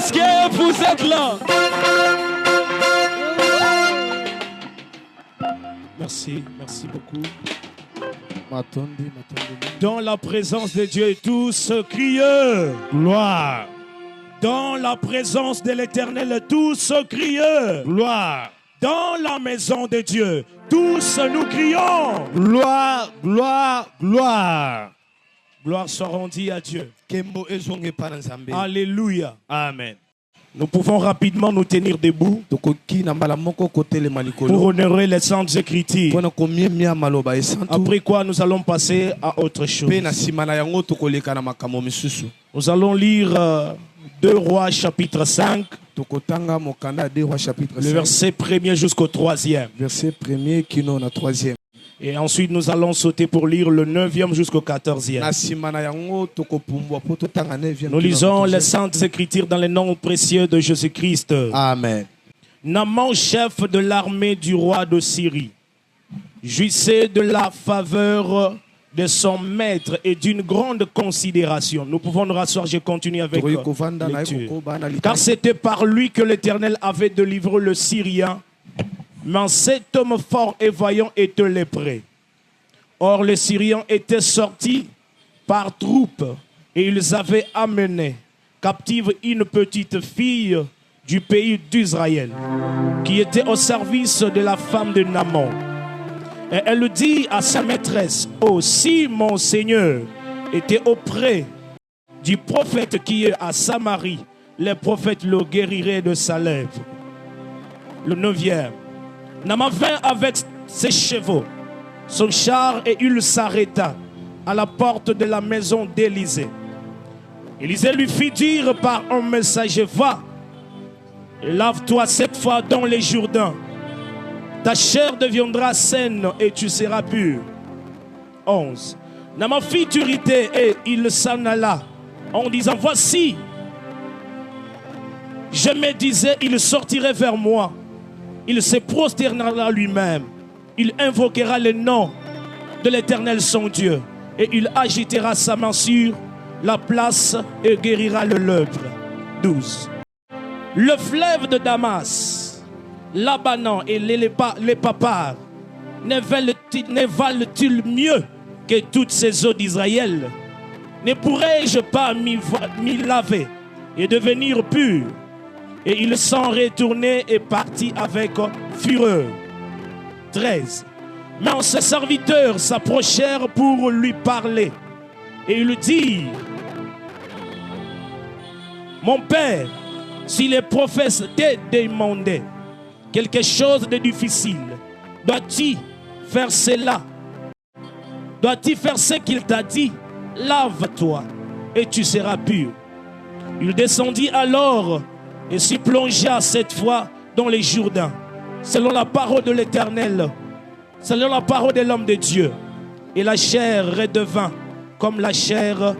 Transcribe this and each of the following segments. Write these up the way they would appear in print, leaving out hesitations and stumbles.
Est-ce que vous êtes là? Merci, merci beaucoup. Dans la présence de Dieu, tous crient gloire. Dans la présence de l'Éternel, tous crient gloire. Dans la maison de Dieu, tous nous crions gloire, gloire, gloire. Gloire soit rendue à Dieu. Alléluia. Amen. Nous pouvons rapidement nous tenir debout pour honorer les saintes écritures. Après quoi, nous allons passer à autre chose. Nous allons lire 2 Rois chapitre 5, le verset 1er jusqu'au 3e. Verset 1er qui nous a 3e. Et ensuite, nous allons sauter pour lire le 9e jusqu'au 14e. Nous lisons les saintes écritures dans le nom précieux de Jésus-Christ. Amen. Naaman, chef de l'armée du roi de Syrie, jouissait de la faveur de son maître et d'une grande considération. Nous pouvons nous rasseoir, je continue avec la lecture. Car c'était par lui que l'Éternel avait délivré le Syrien. Mais cet homme fort et vaillant était lépreux. Or, les Syriens étaient sortis par troupes et ils avaient amené captive une petite fille du pays d'Israël qui était au service de la femme de Naaman. Et elle dit à sa maîtresse: oh, si mon Seigneur était auprès du prophète qui est à Samarie, les prophètes le guériraient de sa lèvre. Le 9e. Naaman vint avec ses chevaux, son char, et il s'arrêta à la porte de la maison d'Élisée. Élisée lui fit dire par un messager: va, lave-toi 7 fois dans les Jourdains. Ta chair deviendra saine et tu seras pur. 11. Naaman fit irriter et il s'en alla en disant: voici, je me disais, il sortirait vers moi. Il se prosternera lui-même. Il invoquera le nom de l'Éternel son Dieu. Et il agitera sa main sur la place et guérira le lèpre. 12. Le fleuve de Damas, l'Abanan et les papards ne valent-ils mieux que toutes ces eaux d'Israël? Ne pourrais-je pas m'y laver et devenir pur? Et ils s'en retournés et partis avec fureur. 13. Mais ses serviteurs s'approchèrent pour lui parler. Et ils dirent: mon père, si les prophètes t'ont demandé quelque chose de difficile, dois-tu faire cela? Dois-tu faire ce qu'il t'a dit? Lave-toi et tu seras pur. Il descendit alors et s'y plongea 7 fois dans les Jourdains, selon la parole de l'Éternel, selon la parole de l'homme de Dieu. Et la chair redevint comme la chair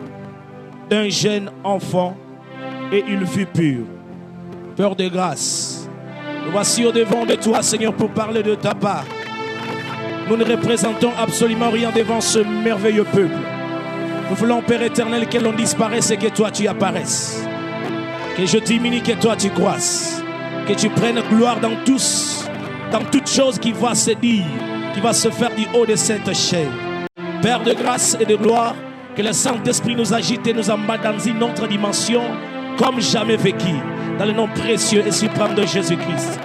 d'un jeune enfant, et il fut pur. Peur de grâce, nous voici au-devant de toi, Seigneur, pour parler de ta part. Nous ne représentons absolument rien devant ce merveilleux peuple. Nous voulons, Père éternel, que l'on disparaisse et que toi tu apparaisses. Que je diminue, que toi tu croisses. Que tu prennes gloire dans toute chose qui va se dire, qui va se faire du haut de cette chair. Père de grâce et de gloire, que le Saint-Esprit nous agite et nous embarque dans une autre dimension comme jamais vécu. Dans le nom précieux et suprême de Jésus-Christ.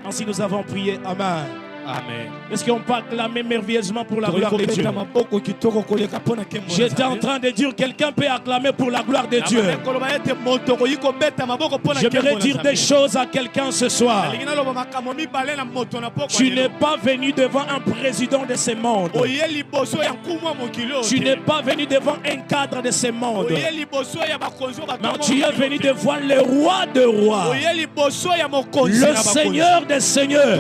Ainsi nous avons prié. Amen. Amen. Est-ce qu'on peut acclamer merveilleusement pour la gloire de Dieu? J'étais en train de dire, quelqu'un peut acclamer pour la gloire de Dieu. J'aimerais dire des choses à quelqu'un ce soir. Tu n'es pas venu devant un président de ce monde. Tu n'es pas venu devant un cadre de ce monde. Mais tu es venu devant le roi de rois, le Seigneur des seigneurs,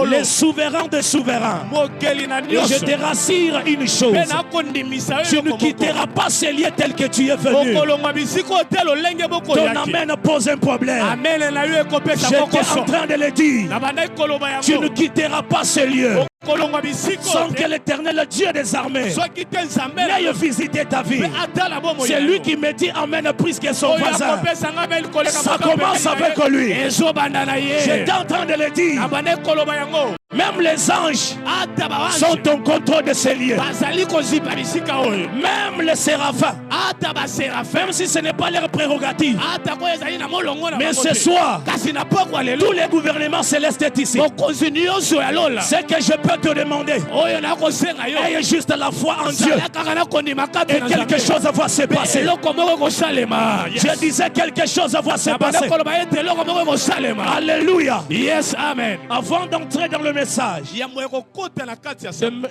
le souverain des souverains. Et je te rassure une chose: tu ne quitteras pas ce lieu tel que tu es venu. Ton amen pose un problème. J'étais en train de le dire. Tu ne quitteras pas ce lieu. sans que l'Éternel Dieu des armées n'aille visiter ta vie. C'est lui qui me dit Amen plus que son voisin. Ça commence avec lui. J'étais en train de le dire. Même les anges sont en contrôle de ces lieux. Même les séraphins, même si ce n'est pas leur prérogative. Mais ce soir, tous les gouvernements célestes sont ici. Ce que je peux te demander, ayez juste la foi en Dieu. Et quelque chose va se passer. Je disais quelque chose va se passer. Alléluia. Yes, amen. Avant d'entrer dans le message,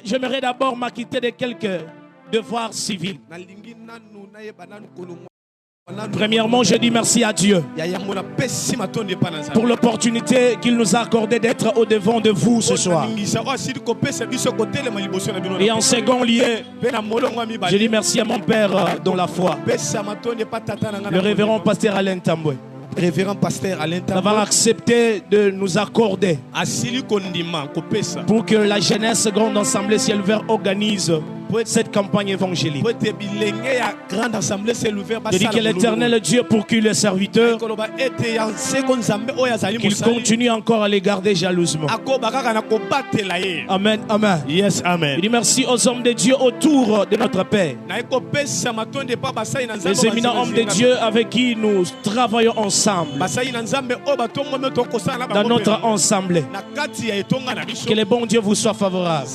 j'aimerais d'abord m'acquitter de quelques devoirs civils. Premièrement, je dis merci à Dieu pour l'opportunité qu'il nous a accordé d'être au devant de vous ce soir. Et en second lieu, je dis merci à mon père dans la foi, le révérend pasteur Alain Tamboué, d'avoir accepté de nous accorder pour que la jeunesse grande assemblée ciel ouvert organise cette campagne évangélique. Je dis que l'Éternel Dieu poursuit les serviteurs, qu'il continue encore à les garder jalousement. Amen, amen. Yes, amen. Je dis merci aux hommes de Dieu autour de notre Père, les éminents hommes de Dieu avec qui nous travaillons ensemble dans notre ensemble. Que le bon Dieu vous soit favorable.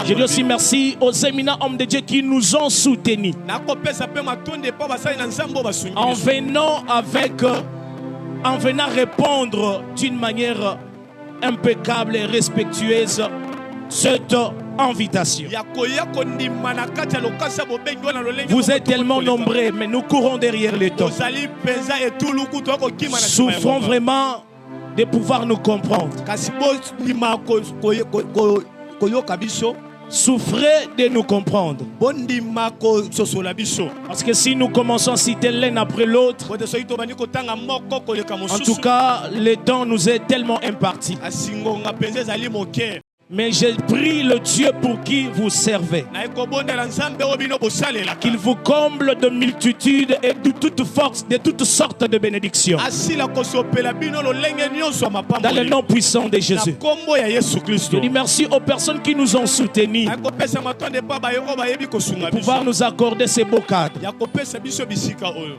Je dis aussi merci aux éminents hommes de Dieu qui nous ont soutenus en venant répondre d'une manière impeccable et respectueuse cette invitation. Vous êtes tellement nombreux, mais nous courons derrière le temps. Souffrons vraiment de pouvoir nous comprendre. Souffrez de nous comprendre. Parce que si nous commençons à citer l'un après l'autre, en tout cas, le temps nous est tellement imparti. Mais j'ai pris le Dieu pour qui vous servez, qu'il vous comble de multitudes et de toutes forces, de toutes sortes de bénédictions. Dans le nom puissant de Jésus. Je dis merci aux personnes qui nous ont soutenus pour pouvoir nous accorder ces beaux cadres.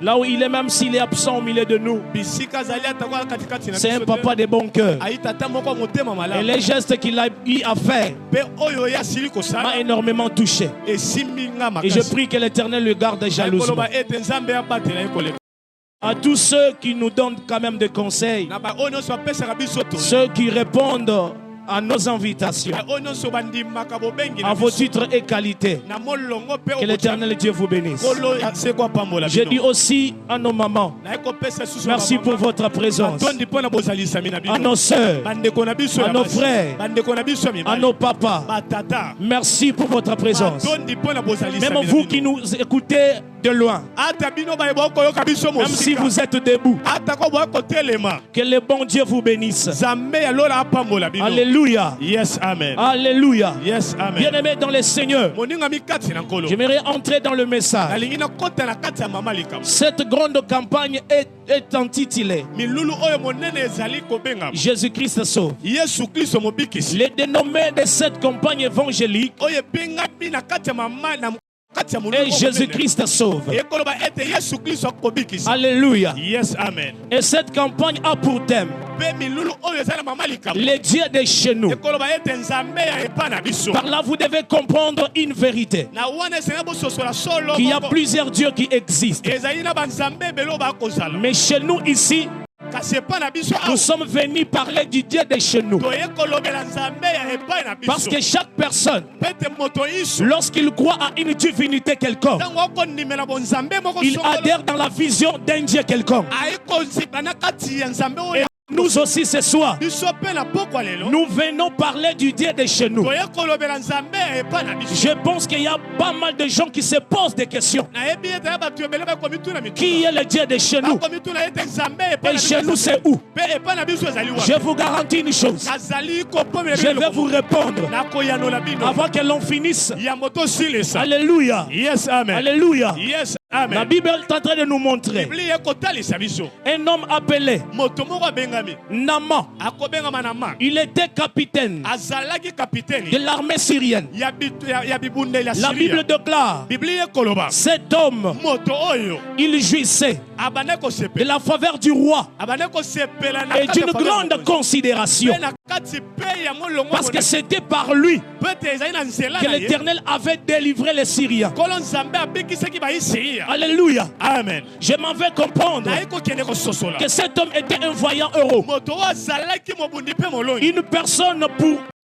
Là où il est, même s'il est absent au milieu de nous, c'est un papa de bon cœur. Et les gestes qu'il a eu à faire m'a énormément touché. Et je prie que l'Éternel le garde jalousement. À tous ceux qui nous donnent quand même des conseils, ceux qui répondent à nos invitations, à vos titres et qualités, que l'Éternel Dieu vous bénisse. Je dis aussi à nos mamans, merci pour votre présence, à nos soeurs, à nos frères, à nos papas, merci pour votre présence. Même vous qui nous écoutez de loin, même si vous êtes debout, que le bon Dieu vous bénisse. Alléluia. Yes, amen. Alléluia. Yes, amen. Bien-aimé dans le Seigneur, j'aimerais entrer dans le message. Cette grande campagne est intitulée Jésus-Christ sauve. Le dénommé de cette campagne évangélique et Jésus-Christ sauve. Alléluia. Yes, amen. Et cette campagne a pour thème les dieux de chez nous. Par là, vous devez comprendre une vérité, qu'il y a plusieurs dieux qui existent. Mais chez nous ici, nous sommes venus parler du Dieu de chez nous. Parce que chaque personne, lorsqu'il croit à une divinité quelconque, il adhère dans la vision d'un Dieu quelconque. Nous aussi ce soir, biso pe na pokwa lelo nous venons parler du Dieu de chez nous. toye kolobela nzambe epa na biso Je pense qu'il y a pas mal de gens qui se posent des questions. na yebi ete ya bato ebele bakomi tuna mitu Qui est le Dieu de chez nous? bakomi tuna ete nzambe epa Et na chez biso nous c'est où? pe epa na biso ezali Je wa vous garantis une chose. azali kopomela Je vais vous répondre na koyanola bino avant que l'on finisse. ya moto silesa Alléluia. yes amen Alléluia. yes La amen Bible est en train de nous montrer biblia ekotalisa biso un homme appelé moto moko abengami Naaman. akobengama na ma Il était capitaine azalaki de kapiteni l'armée syrienne. ya bibundeli ya La Bible siria déclare, biblia ekoloba cet homme, moto oyo il jouissait abande de kosepela la faveur du roi abande kosepela na et kati d'une ya faveur grande mokonzi. considération. Pe na kati pe ya molongo Parce que c'était par lui pe ete ezali na nzela que na ye l'Éternel avait délivré les Syriens. kolo nzambe abikisaki baisiria Alléluia. amen Je m'en vais comprendre naye kokende kososola que cet homme était un voyant heureux. moto oyo azalaki mobundi mpe molongi Une personne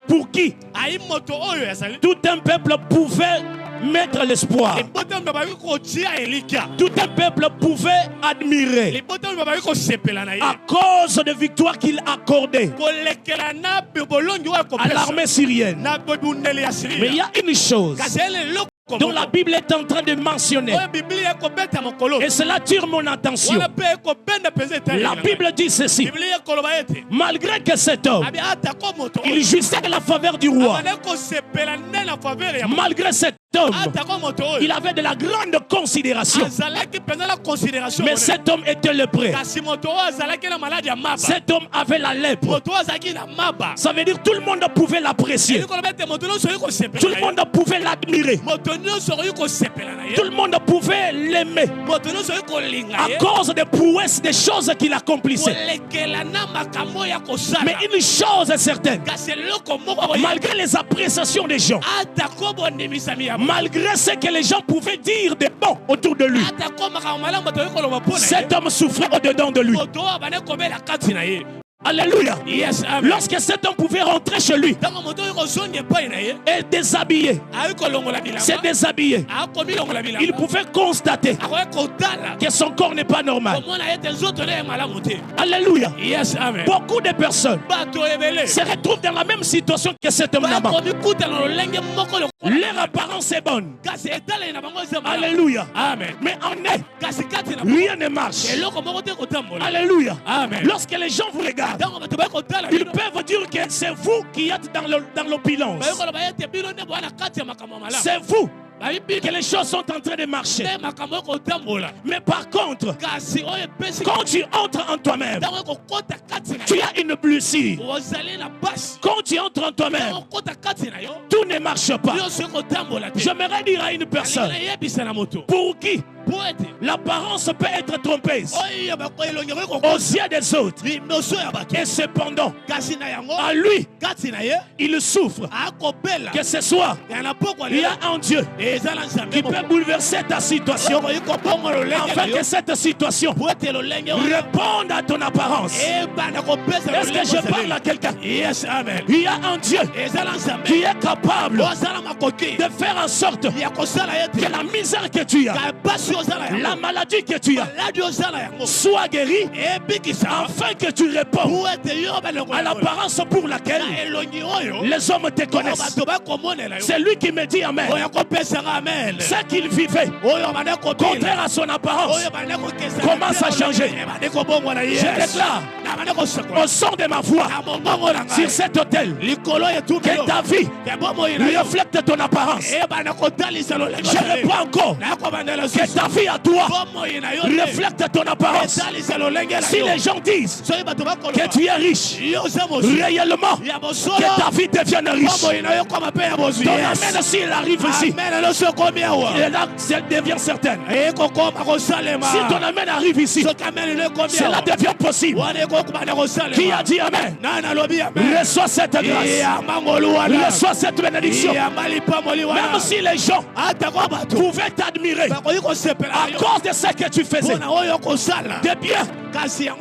pour qui ayi moto oyo azali tout un peuple pouvait mettre l'espoir. libota oyo babaki kotia elika Tout un peuple pouvait admirer libota oyo babaki kosepela na ye à cause de victoires qu'il accordait kolekela na bolongi oyo à akopesa l'armée syrienne. na bobundeli ya Mais il y siria a une chose kasi eleloko dont la Bible est en train de mentionner, oyo biblia ekobeta mokolo et cela attire mon attention. wana mpe ekobenda mpenza La Bible dit ceci: biblia ekoloba ete malgré que cet homme, abi atako moto il jouissait de la faveur du roi, abande kosepela nde na faveur ya malgré cet homme, atako moto oyo il avait de la grande considération. azalaki mpenza na considération Mais monene. cet homme était lépreux. kasi moto oyo azalaki na maladi ya maba Cet homme avait la lèpre. moto oyo azalaki na maba Ça veut dire tout le monde pouvait l'apprécier. eli koloba ete moto nyonso oyi Tout kosepela le na ye monde pouvait l'admirer. moto nyonso oyi kosepela na ye Tout le monde pouvait l'aimer moto nyonso oyi kolinga à ye cause des prouesses, des choses qu'il accomplissait. kolekela na makambo ya kosala Mais une chose est certaine, kasi eloko moko oyo malgré les appréciations des gens, atako bondimisami ya malgré ce que les gens pouvaient dire de bon autour de lui, atako makambo malamu moto oyi koloba mpo na ye cet homme souffrait au-dedans de lui. moto oyo abande kobela kati na ye Alléluia. yes amen Lorsque cet homme pouvait rentrer chez lui ntango moto oyo kozonga epai na ye et déshabillé, ayi kolongola se bilamba déshabillé, akomilongola il bilamba pouvait constater akoki kotala que son corps n'est pas normal. komona ete nzoto na ye malamu te Alléluia. yes amen Beaucoup de personnes bato ebele se retrouvent dans la même situation que cet homme Naaman. bakomikutana lolenge moko Leur apparence est bonne. kasi etaleli na bango eza malamu Alléluia. amen Mais en est, kasi kati na rien ne marche. eloko moko te kotambola Alléluia. amen Lorsque les gens vous regardent, ntango bato bayi kotala ils bino peuvent dire que c'est vous qui êtes dans l'opulence. bayi koloba ete bino nde boya na kati ya makambo malamu C'est vous bayi que bino les choses sont en train de marcher. nde makambo ekotambola Mais par contre, kasi oyo epesi quand tu entres en toi-même, ntango ekokota kati na tu yo as une blessure. ozali na basi Quand tu entres en toi-même, ntango okota kati na yo tout ne marche pas. nyonso ekotambola te J'aimerais dire à une personne alingi nayebisa na moto pour qui po ete l'apparence peut être trompeuse oyo elongi aux ekokosa yeux des autres. liboso ya bato Et cependant, kasi na yango à lui, kati na ye il souffre. akobela Que ce soit, ya na pokwa il y lelo a un Dieu eza na nzambe qui peut bouleverser ta situation okoki kobonga lolenge na afin yo que cette situation po ete lolenge oyo réponde à ton apparence. ebanda kopesa Est-ce que je parle à quelqu'un? yes amen Il y a un Dieu eza na nzambe qui est capable ozala makoki de faire en sorte ya kosala ye que te la misère que tu as, ka pasi ozala la yango maladie que tu as, maladi ozala yango soit guérie ebikisa afin que tu réponds po ete yo balongo à l'apparence pour laquelle na elongi oyo les hommes te oyo connaissent. bato bakomonela yo C'est lui qui me dit Amen. oyo akopesanga amen Ce qu'il vivait, oyo bande kobila contraire à son apparence, oyo bande kokesa commence à changer. bande kobongola ye Je déclare na bande kosakola au son de ma voix na mongongo na sur ngai cet autel likolo etumbi que ta vie ke bomoi na yo reflète ton apparence. ebanda kotalisa lolenge Je reprends encore nakobandela que ta vie à toi bomoi na yo reflète ton apparence. etalisa lolenge na Si yo les gens disent soki bato que bakoloba tu es riche, yo oza mozwi réellement, ya que bosolo ta vie devienne riche. bomoi na yo koma mpe ya bozwi Ton amen s'il arrive ici, amen nyonso ekomi awa et là, elle devient certaine. ekokoma kosalema Si ton amen arrive ici, soki amen no ekomi cela awa devient possible. wana ekokobanda Qui kosalema a dit Amen? nani alobi amen Reçois cette grâce. yamba ngolu wana Reçois cette bénédiction. yamba lipamoli wana Même si les gens atako bato pouvaient t'admirer bakoki kosepela à yo cause de ce que tu faisais, mpona oyo kosala de bien,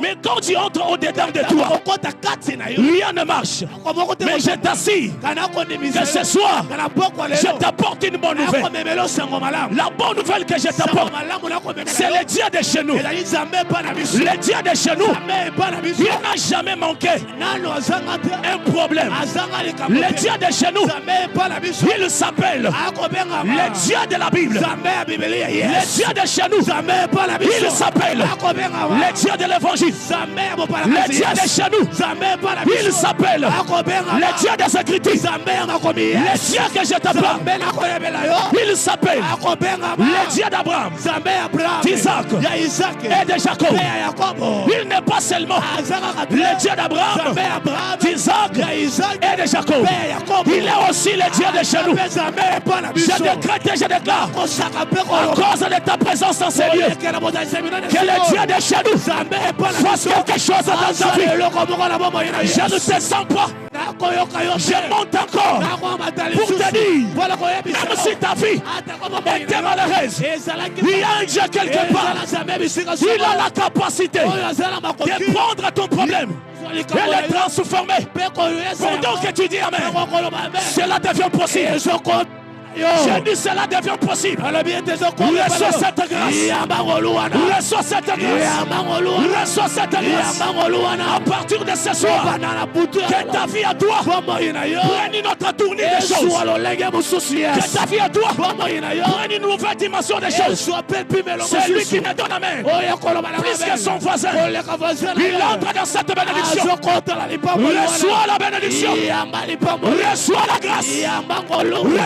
Mais quand tu entres au-dedans de toi, rien ne marche. Mais je t'assure que ce soir, je t'apporte une bonne nouvelle. La bonne nouvelle que je t'apporte, c'est le Dieu de chez nous. Le Dieu de chez nous, il n'a jamais manqué un problème. Le Dieu de chez nous, il s'appelle le Dieu de la Bible. Le Dieu de chez nous, il s'appelle le Dieu de l'évangile. Le Dieu de chez nous, il s'appelle le Dieu des Écritures. Le Dieu que je t'appelle, il s'appelle le Dieu d'Abraham, d'Isaac et de Jacob. Il n'est pas seulement le Dieu d'Abraham, d'Isaac et de Jacob. Il est aussi le Dieu de chez nous. Je décrète et je déclare, à cause de ta présence dans ces lieux, que le Dieu de chez nous fasse quelque chose dans ta vie. Je ne te sens pas. Je monte encore pour te dire, même si ta vie était malheureuse, il y a un Dieu quelque part. Il a la capacité de prendre ton problème et le transformer. Pendant que tu dis Amen, cela devient possible. Je dis cela devient possible. Reçois cette grâce. Reçois cette grâce. Reçois cette grâce. À partir de ce soir, que ta vie à toi prenne une autre tournure des choses. Que ta vie à toi prenne une nouvelle dimension des choses. C'est lui qui me donne la main. Plus que son voisin. Il entre dans cette bénédiction. Reçois la bénédiction. Reçois la grâce.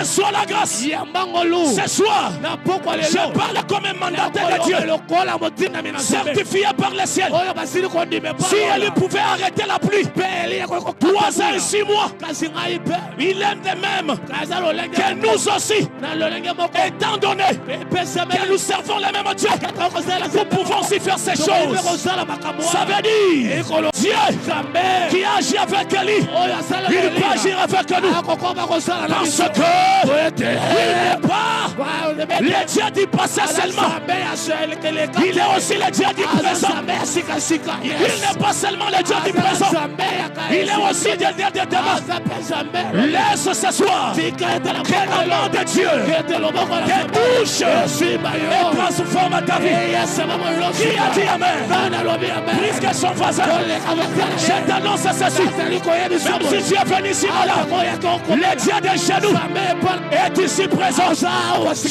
Reçois la grâce. Ce soir, je parle comme un mandataire de Dieu, certifié par le ciel. Si elle pouvait arrêter la pluie, 3 ans et 6 mois, il aime de même que nous aussi, étant donné que nous servons le même Dieu, nous pouvons aussi faire ces choses. Ça veut dire Dieu qui agit avec Élie, il peut agir avec nous. Parce que il n'est pas le Dieu du passé seulement. Il est aussi le Dieu du présent. Il n'est pas seulement le Dieu du présent. Il est aussi le Dieu de demain. Laisse ce soir que la main de Dieu te touche et transforme ta vie. Qui a dit Amen? Plus que son voisin, je t'annonce ceci. Même si tu es venu ici malade, le Dieu de chez nous est ici présent. Je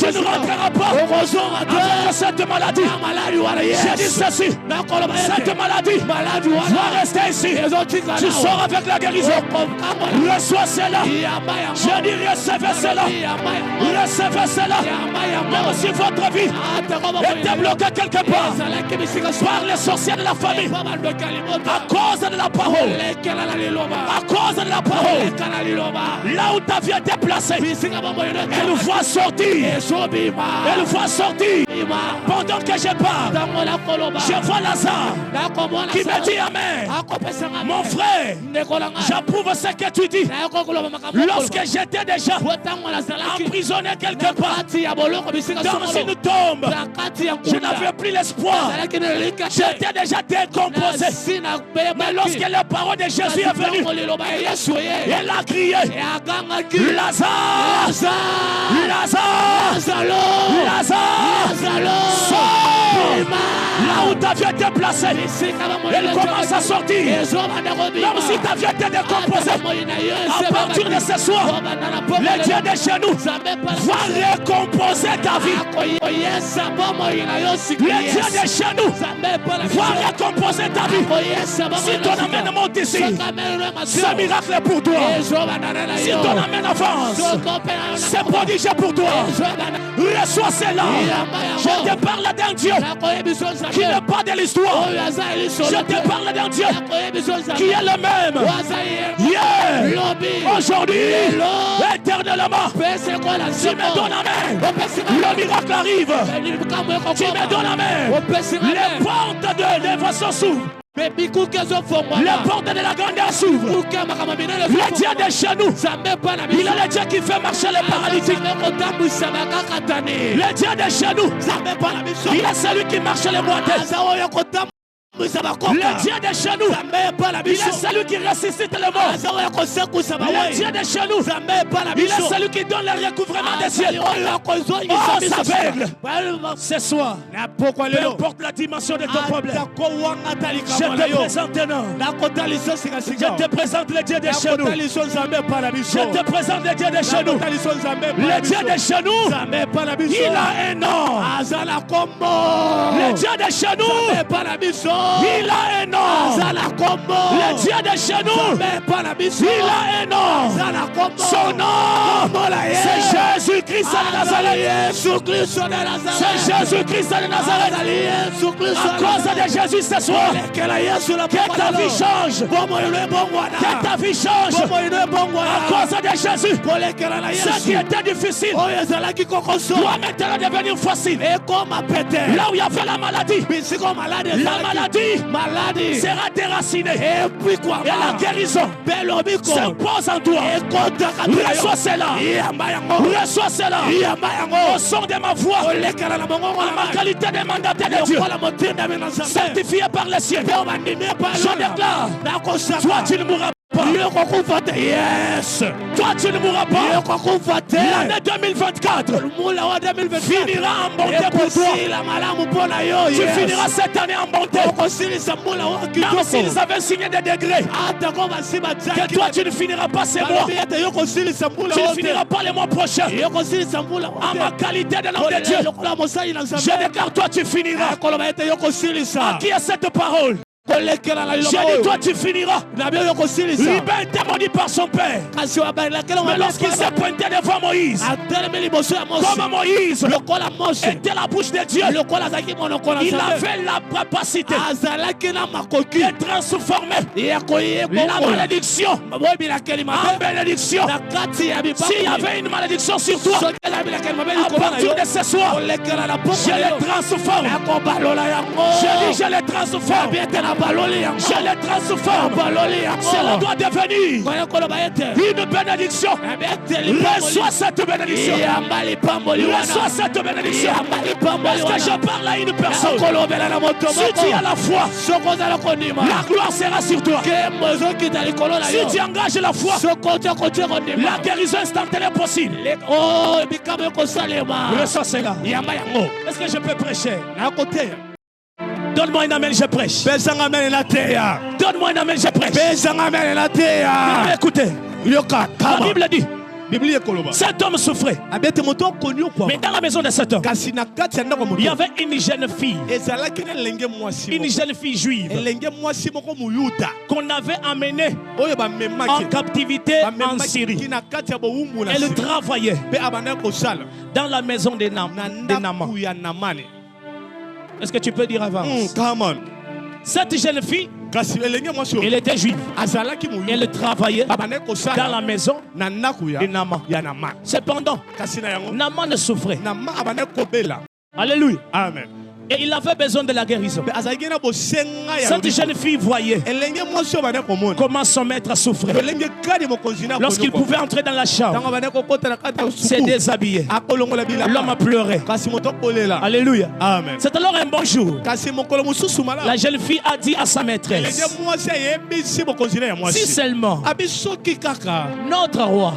ne rentrerai pas avec cette maladie. J'ai dit ceci. Cette maladie va rester ici. Tu sors avec la guérison. Reçois cela. Je dis recevez cela. Recevez cela. Même si votre vie était bloquée quelque part par les sorciers de la famille, à cause de la parole, à cause de la parole, là où ta vie est déplacée, elle va sortir. Elle va sortir. Pendant que je parle, je vois Lazare qui me dit Amen. Mon frère, j'approuve ce que tu dis. Lorsque j'étais déjà emprisonné quelque part dans une tombe, je n'avais plus l'espoir. J'étais déjà décomposé. Mais lorsque la parole de Jésus est venue, elle a crié Lazare, Lazare, Lazare, sors. Là où ta vie était placée, elle commence à sortir. Même si ta vie était décomposée, à partir de ce soir, le Dieu de chez nous va recomposer ta vie. Le Dieu de chez nous va recomposer ta vie. Si ton amène monte ici, ce miracle est pour toi. Si ton amène avance, c'est prodigieux pour toi. Reçois cela. Je te parle d'un Dieu qui n'est pas de l'histoire. Je te parle d'un Dieu qui est le même hier, aujourd'hui, éternellement. Tu me donnes la main, le miracle arrive. Tu me donnes la main, les portes de l'évasion s'ouvrent. Les portes de la grandeur s'ouvrent. Le Dieu de chez nous, il est le Dieu qui fait marcher les paralytiques. Le Dieu de chez nous, il est celui qui marche les boiteux. Le Dieu de chez nous, il est celui qui ressuscite le mort. Le Dieu de chez nous, il est celui qui donne le recouvrement des cieux. Oh, s'aveugle. Ce soir, peu importe la dimension de ton problème, je te présente un homme. Je te présente le Dieu de chez nous. Je te présente le Dieu de chez nous. Le Dieu de chez nous, il a un nom. Le Dieu de chez nous, il a un nom. Le Dieu de chez nous, il a un nom. Son nom, c'est Jésus-Christ de Nazareth. C'est Jésus-Christ de Nazareth. À cause de Jésus ce soir, que ta vie change. Que ta vie change. À cause de Jésus, ce qui était difficile doit maintenant devenir facile. Là où il y avait la maladie, sera déracinée. Et la guérison s'impose en toi. Reçois cela. Reçois cela. Au son de ma voix, en ma qualité de mandataire de Dieu, sanctifié par les cieux, je déclare, toi tu ne mourras pas. Yes. Toi tu ne mourras pas. L'année 2024 finira en bonté pour toi. Tu finiras cette année en bonté. Même s'ils avaient signé des degrés, que toi tu ne finiras pas ces mois. Tu ne finiras pas les mois prochains. En ma qualité de l'homme de Dieu, je déclare, toi tu finiras. À qui est cette parole? J'ai dit, toi tu finiras. Libère démoni par son père. Mais lorsqu'il s'est pointé devant Moïse, comme Moïse était la bouche de Dieu, il avait la capacité de transformer la malédiction en bénédiction. S'il y avait une malédiction sur toi, à partir de ce soir, je les transforme. Je dis, je les transforme. Je les transforme. Cela doit devenir une bénédiction. Reçois cette bénédiction. Reçois cette bénédiction. Parce que je parle à une personne. Si tu as la foi, la gloire sera sur toi. Si tu engages la foi, la guérison instantanée est possible. Reçois cela. Est-ce que je peux prêcher? Donne-moi un amen, je prêche. Donne-moi un amen, je prêche. Écoutez, la Bible dit, cet homme souffrait. Mais dans la maison de cet homme, il y avait une jeune fille. Une jeune fille juive qu'on avait amenée en captivité en Syrie. Elle travaillait dans la maison de Naaman. Est-ce que tu peux dire avant? Cette jeune fille, elle était juive. Elle travaillait dans la maison de Naaman. Cependant, Naaman souffrait. Alléluia. Amen. Et il avait besoin de la guérison. Cette jeune fille voyait comment son maître souffrait. Lorsqu'il pouvait entrer dans la chambre, se déshabiller, l'homme a pleuré. Alléluia. Amen. C'est alors un bon jour. La jeune fille a dit à sa maîtresse, si seulement notre roi